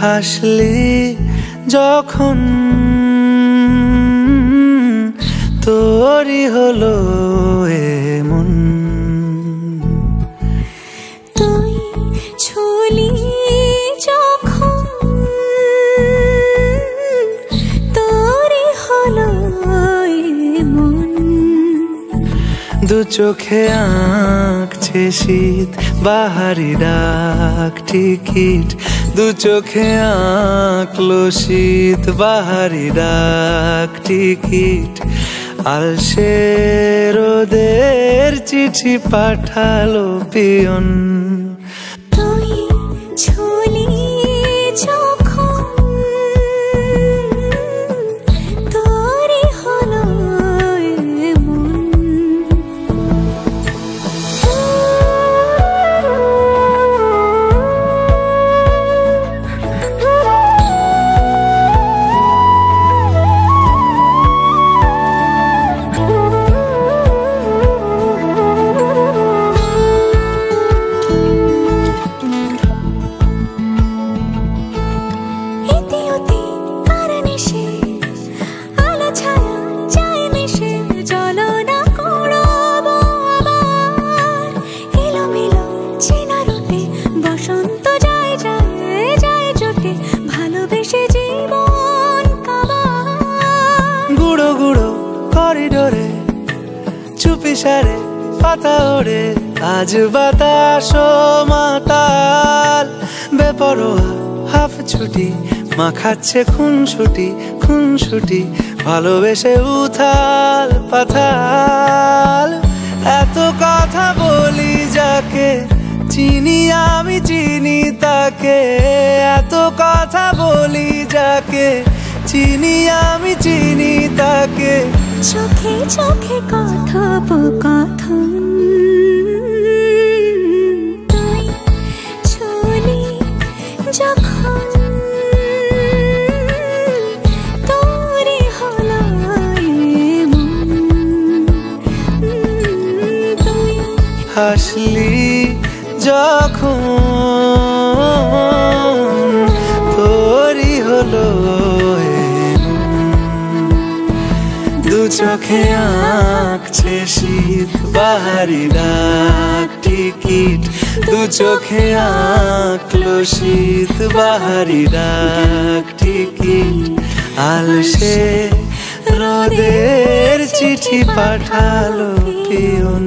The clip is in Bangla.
হাসলি যখন তোরই হলো এমন। তুই ছুলি যখন তোরই হলো এমন। দু চোখে আঁকছে শীত বাহারি ডাক টিকিট, দু চোখে আঁকলো শীত বাহারি ডাক টিকিট। আলসে রোদের চিঠি পাঠালো পিয়ন। তুই ছুলি যখন তোরই হলো এমন। গুঁড়ো গুঁড়ো করিডোরে চুপি সারে পাতা ওড়ে, আজ বাতাস মাতাল বেপরোয়া হাফ ছুটি মাখাচ্ছে খুনসুটি খুনসুটি, ভালোবেসে উথাল পাথাল। এত কথা বলি যাকে চিনি আমি চিনি তাকে, এত কথা বলি যাকে চিনি আমি চিনি তাকে। চোখে চোখে কথোপকথন, তুই ছুলি যখন তোরই হলো এমন। তুই হাসলি যখন তোরই হলো দু চোখে আঁকছে শীত বাহারি ডাক টিকিট, দু চোখে আঁকলো শীত বাহারি ডাক টিকিট। আলসে রোদের চিঠি পাঠালো পিয়ন।